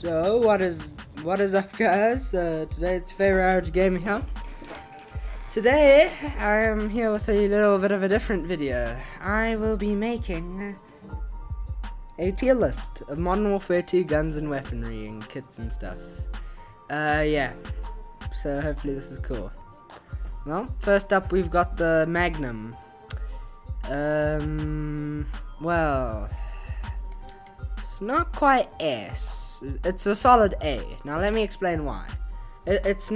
So what is up, guys? Today it's favorite average gaming here. Today I am here with a little bit of a different video. I will be making a tier list of Modern Warfare 2 guns and weaponry and kits and stuff. Yeah. So hopefully this is cool. Well, first up we've got the Magnum. Well, it's not quite S. It's a solid A. Now let me explain why. It's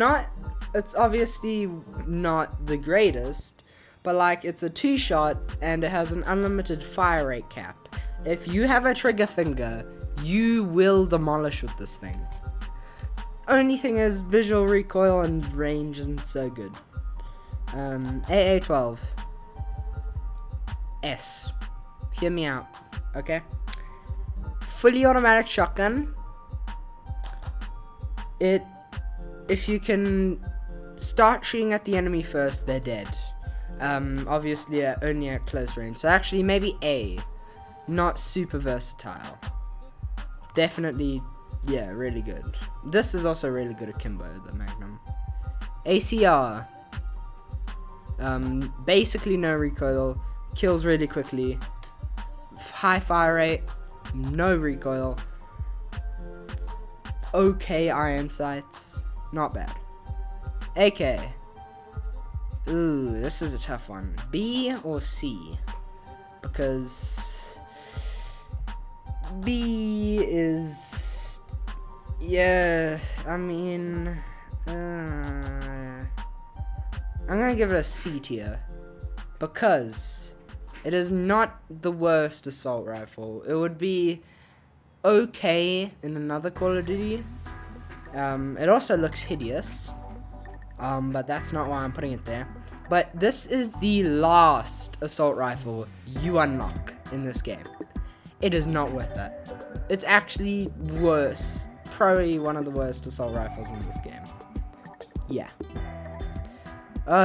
obviously not the greatest, but like it's a 2-shot and it has an unlimited fire rate cap. If you have a trigger finger, you will demolish with this thing. Only thing is visual recoil and range isn't so good. AA12 S. Hear me out, okay? Fully automatic shotgun. If you can start shooting at the enemy first, they're dead. Obviously only at close range. So actually maybe A. Not super versatile. Definitely, yeah, really good. This is also really good at Kimbo, the Magnum. ACR. Basically no recoil. Kills really quickly. High fire rate. No recoil. Okay iron sights. Not bad. AK. Ooh, this is a tough one. B or C? Because B is... yeah, I mean... I'm gonna give it a C tier. Because it is not the worst assault rifle. It would be okay in another Call of Duty. It also looks hideous. But that's not why I'm putting it there. But this is the last assault rifle you unlock in this game. It is not worth that. It's actually worse. Probably one of the worst assault rifles in this game. Yeah.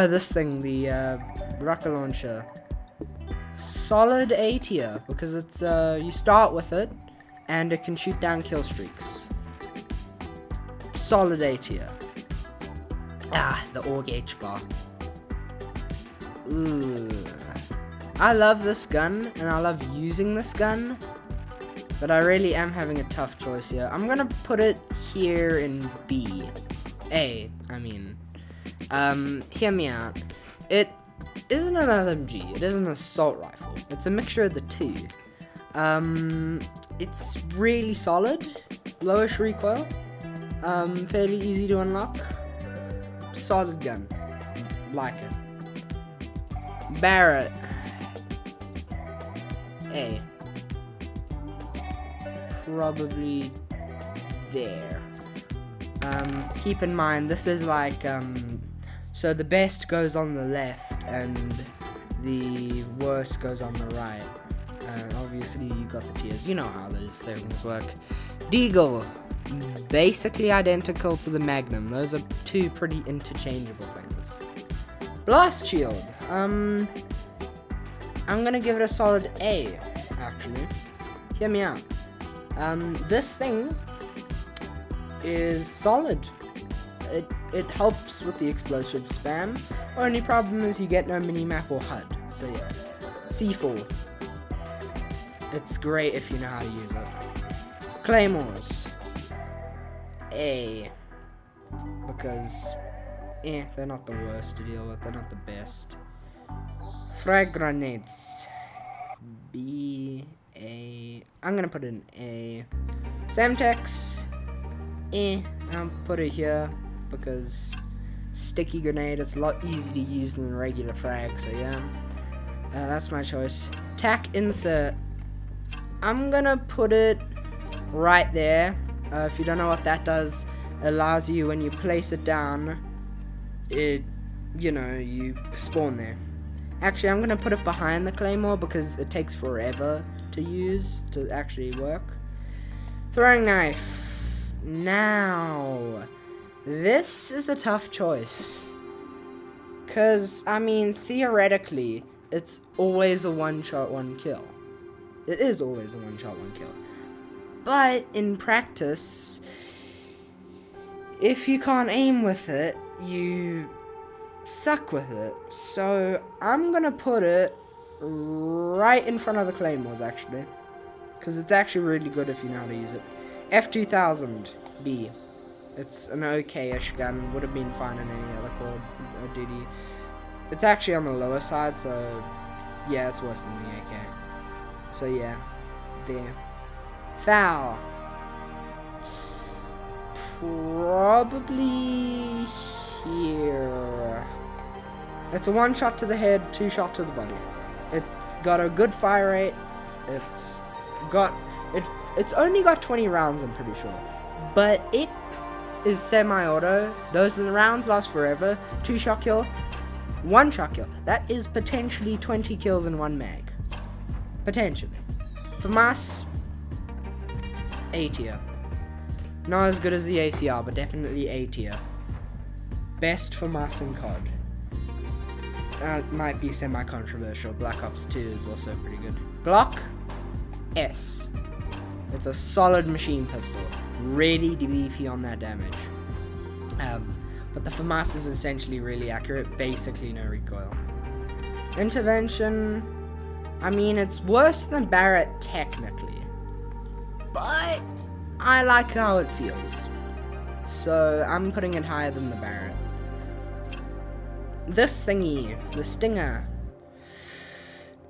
This thing, the rocket launcher. Solid A tier, because it's you start with it and it can shoot down kill streaks. Solid A tier. Ah, the AUG H-bar. Ooh. I love this gun and I love using this gun, but I really am having a tough choice here. I'm gonna put it here in B. A, I mean. Hear me out. It isn't an LMG, it is an assault rifle. It's a mixture of the two. It's really solid, lowish recoil, fairly easy to unlock, solid gun, like it. Barrett, A, probably there. Keep in mind this is like, so the best goes on the left and the worst goes on the right. Obviously you got the tiers, you know how those things work. Deagle, basically identical to the Magnum. Those are two pretty interchangeable things. Blast Shield, I'm gonna give it a solid A, actually. Hear me out. This thing is solid. It helps with the explosive spam. Only problem is you get no minimap or HUD. So yeah. C4. It's great if you know how to use it. Claymores. A. Because they're not the worst to deal with, they're not the best. Frag grenades. B, A. I'm gonna put it in A. Semtex. I'll put it here because sticky grenade, it's a lot easier to use than regular frag, so yeah. That's my choice. Tac insert. I'm gonna put it right there. If you don't know what that does, it allows you, when you place it down, you spawn there. Actually, I'm gonna put it behind the claymore because it takes forever to use, to actually work. Throwing knife. Now, this is a tough choice. Because, I mean, theoretically, it's always a one-shot, one-kill. It is always a one-shot, one-kill. But in practice, if you can't aim with it, you suck with it. So I'm gonna put it right in front of the claymores, actually, because it's actually really good if you know how to use it. F2000B. It's an okay-ish gun. Would have been fine in any other Call of Duty. It's actually on the lower side, so yeah, it's worse than the AK. So yeah, there. Foul. Probably here. It's a 1 shot to the head, 2 shot to the body. It's got a good fire rate. It's only got 20 rounds, I'm pretty sure. But it is semi-auto. Those rounds last forever. 2 shot kill, 1 shot kill. That is potentially 20 kills in 1 mag. Potentially. FAMAS, A tier. Not as good as the ACR, but definitely A tier. Best FAMAS in COD. It might be semi-controversial. Black Ops 2 is also pretty good. Glock S. It's a solid machine pistol, really beefy on that damage. But the FAMAS is essentially really accurate, basically no recoil. Intervention, I mean, it's worse than Barrett technically, but I like how it feels, so I'm putting it higher than the Barrett. This thingy, the Stinger.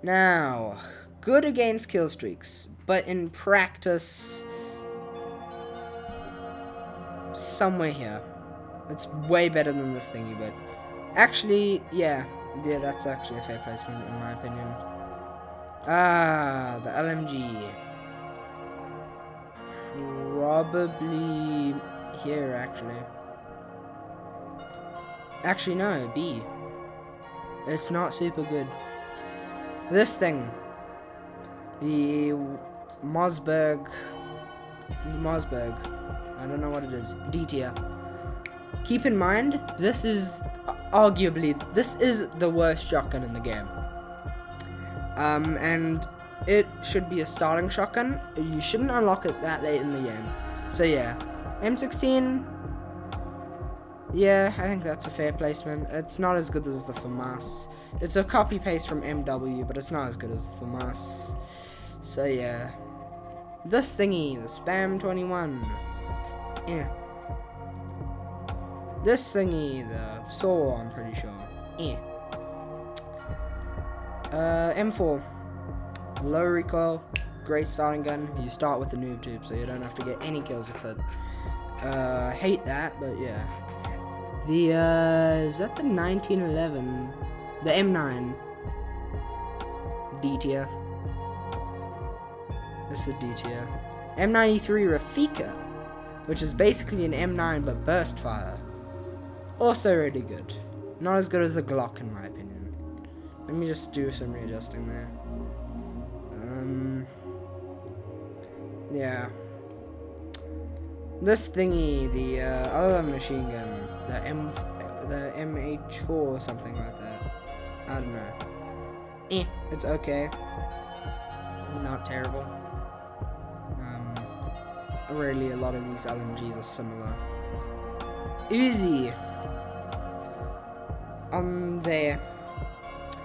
Now, good against kill streaks, but in practice, somewhere here. It's way better than this thingy, but actually, yeah, that's actually a fair placement in my opinion. Ah, the LMG. Probably here, actually. Actually, no, B. It's not super good. This thing. The Mossberg. I don't know what it is. D tier. Keep in mind, this is the worst shotgun in the game. And it should be a starting shotgun. You shouldn't unlock it that late in the game. So yeah, M16. Yeah, I think that's a fair placement. It's not as good as the FAMAS. It's a copy paste from MW, but it's not as good as the FAMAS. So yeah, this thingy, the Spam 21. Yeah. This thingy, the Saw, I'm pretty sure. Yeah. M4. Low recoil, great starting gun. You start with the noob tube, so you don't have to get any kills with it. Hate that, but yeah. The, is that the 1911? The M9. D tier. This is a D tier. M93 Rafika, which is basically an M9 but burst fire. Also really good. Not as good as the Glock in my opinion. Let me just do some readjusting there. Yeah. This thingy, the other machine gun, the MH4 or something like that. I don't know. It's okay. Not terrible. Really, a lot of these LMGs are similar. Uzi. On there.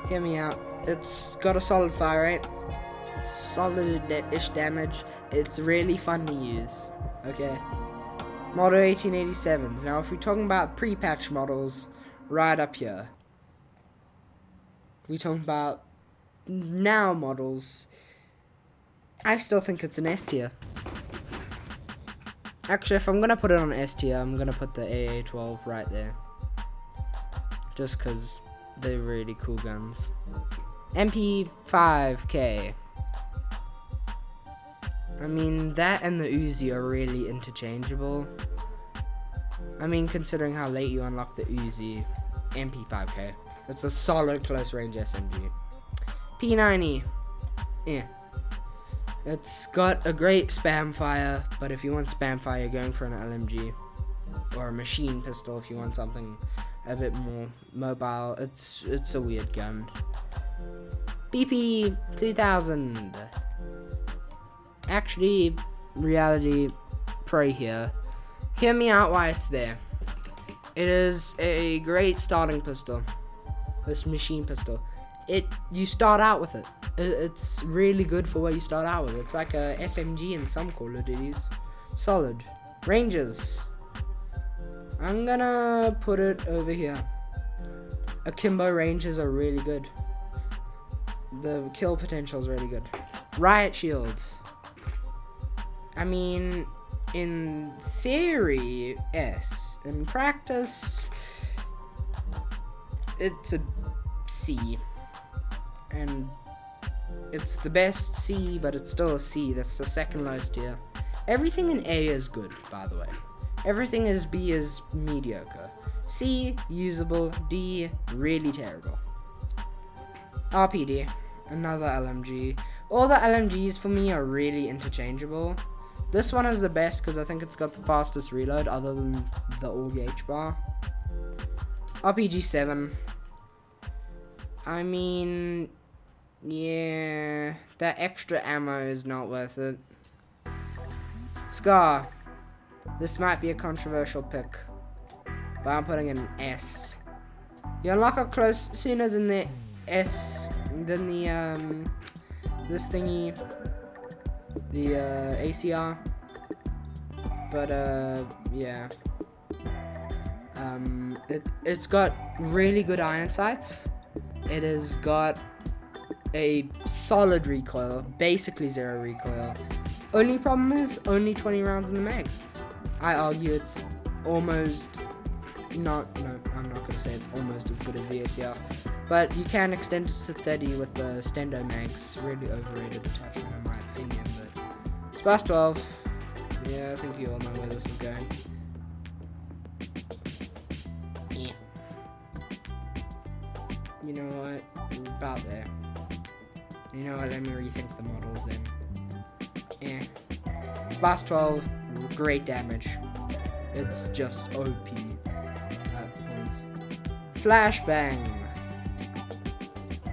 Hear me out. It's got a solid fire rate. Solid-ish damage. It's really fun to use. Okay. Model 1887s. Now, if we're talking about pre-patch models, right up here. If we're talking about now models, I still think it's an S tier. Actually, if I'm gonna put it on S tier, I'm gonna put the AA-12 right there. Just because they're really cool guns. MP5K. I mean, that and the Uzi are really interchangeable. I mean, considering how late you unlock the Uzi, MP5K. It's a solid close range SMG. P90. Yeah. It's got a great spam fire, but if you want spam fire, you're going for an LMG. Or a machine pistol if you want something a bit more mobile. It's a weird gun. BP 2000. Actually, reality pro here. Hear me out why it's there. It is a great starting pistol. This machine pistol. You start out with it. It's really good for what you start out with. It's like a SMG in some Call of Duties. Solid. Ranges. I'm gonna put it over here. Akimbo ranges are really good. The kill potential is really good. Riot shield. I mean, in theory, yes. In practice, it's a C. And it's the best C, but it's still a C. That's the second lowest tier. Everything in A is good, by the way. Everything is B is mediocre. C, usable. D, really terrible. RPD, another LMG. All the LMGs for me are really interchangeable. This one is the best because I think it's got the fastest reload other than the AUG bar. RPG 7. I mean, yeah, that extra ammo is not worth it. Scar. This might be a controversial pick, but I'm putting in an S. You unlock it close sooner than the S, than the this thingy, the ACR. But yeah. It's got really good iron sights. It has got a solid recoil, basically zero recoil. Only problem is only 20 rounds in the mag. I argue it's almost not, no, I'm not going to say it's almost as good as the ACR, but you can extend it to 30 with the Stendo mags. Really overrated attachment in my opinion, but Splash 12, yeah, I think you all know where this is going. Yeah. You know what, about there. You know what, let me rethink the models then. Yeah. Splash 12, great damage. It's just OP at points. Flashbang.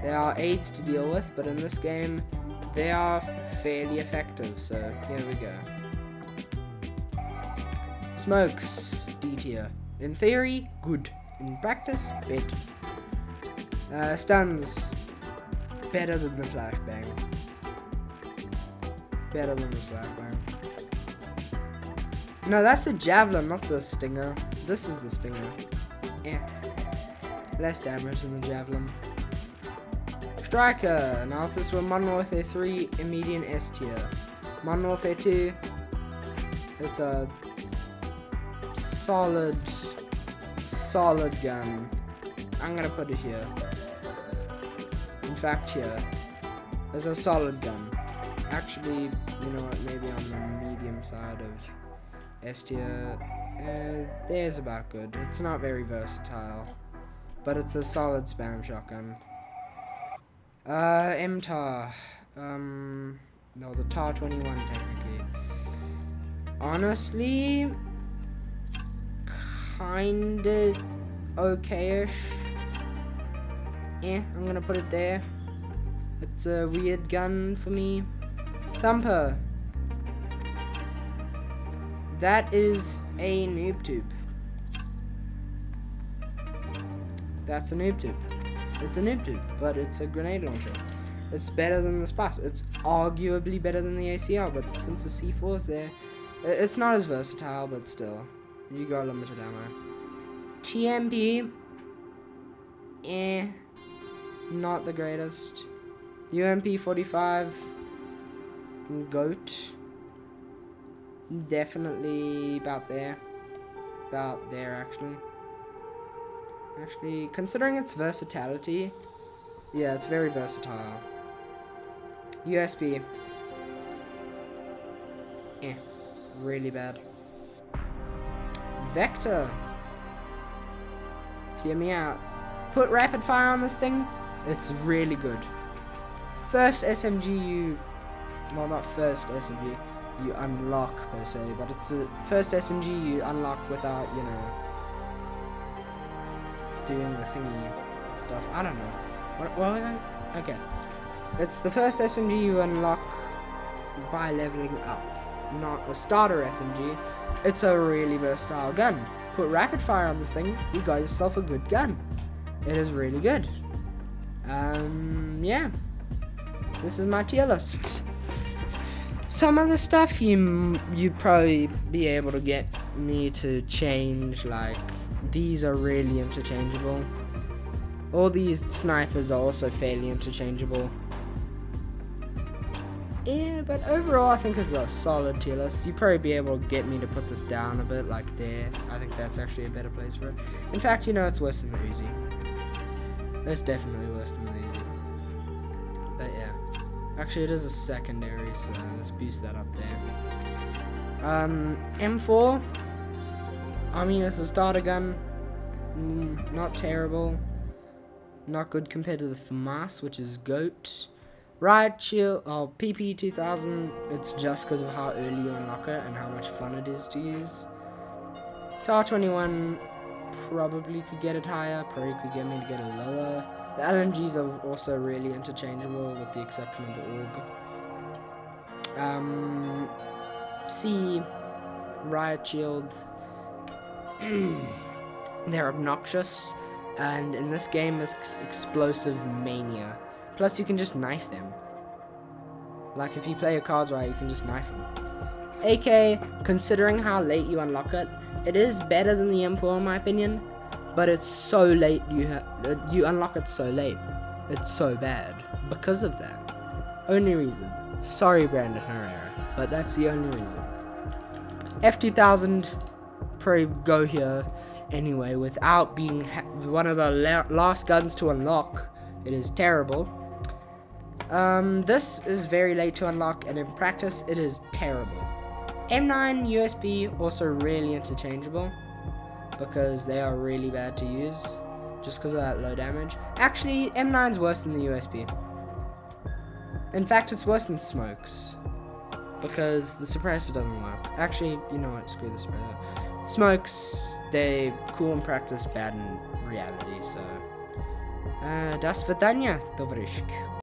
There are aids to deal with, but in this game, they are fairly effective, so here we go. Smokes, D tier. In theory, good. In practice, bad. Stuns, better than the flashbang. Better than the flashbang. No, that's the javelin, not the stinger. This is the stinger. Eh. Less damage than the javelin. Striker. Now if this were Modern Warfare 3, immediate S tier. Modern Warfare 2, it's a solid gun. I'm gonna put it here. In fact, here. It's a solid gun. Actually, you know what, maybe on the medium side of S tier. There's about good. It's not very versatile, but it's a solid spam shotgun. MTAR. No, the TAR 21 technically. Honestly, kinda okay-ish. I'm gonna put it there. It's a weird gun for me. Thumper. That is a noob tube. That's a noob tube. It's a noob tube, but it's a grenade launcher. It's better than the Splash. It's arguably better than the ACR, but since the C4 is there, it's not as versatile, but still. You got limited ammo. TMP. Not the greatest. UMP 45. GOAT. Definitely about there. About there, actually. Actually, considering its versatility, yeah, it's very versatile. USB. Really bad. Vector. Hear me out. Put rapid fire on this thing. It's really good. First SMG you... Well, not first SMG you unlock, per se, but it's the first SMG you unlock without, you know, doing the thingy stuff. I don't know. What was I? Okay. It's the first SMG you unlock by leveling up. Not a starter SMG. it's a really versatile gun. Put rapid fire on this thing, you got yourself a good gun. It is really good. Yeah. This is my tier list. Some other stuff you'd probably be able to get me to change, like these are really interchangeable. All these snipers are also fairly interchangeable. Yeah, but overall I think it's a solid tier list. You'd probably be able to get me to put this down a bit, like there. I think that's actually a better place for it. In fact, you know, it's worse than the Uzi. It's definitely worse than the Uzi. But yeah. Actually, it is a secondary, so let's boost that up there. M4. I mean, it's a starter gun. Not terrible. Not good compared to the FAMAS, which is GOAT. Riot Shield, PP 2000, it's just because of how early you unlock it and how much fun it is to use. TAR 21 probably could get it higher, probably could get me to get it lower. The LMGs are also really interchangeable with the exception of the AUG. C, Riot Shield, they're obnoxious, and in this game it's explosive mania. Plus, you can just knife them. Like, if you play your cards right, you can just knife them. AK, considering how late you unlock it, it is better than the M4 in my opinion, but it's so late, you unlock it so late. It's so bad. Because of that. Only reason. Sorry, Brandon Herrera, but that's the only reason. F2000, probably go here anyway, without being one of the last guns to unlock. It is terrible. This is very late to unlock, and in practice, it is terrible. M9 USB also really interchangeable, because they are really bad to use, just because of that low damage. Actually, M9's worse than the USB. In fact, it's worse than Smokes, because the suppressor doesn't work. Actually, you know what, screw the suppressor. Smokes, they cool in practice, bad in reality, so... Das Vidania, Tovarishk.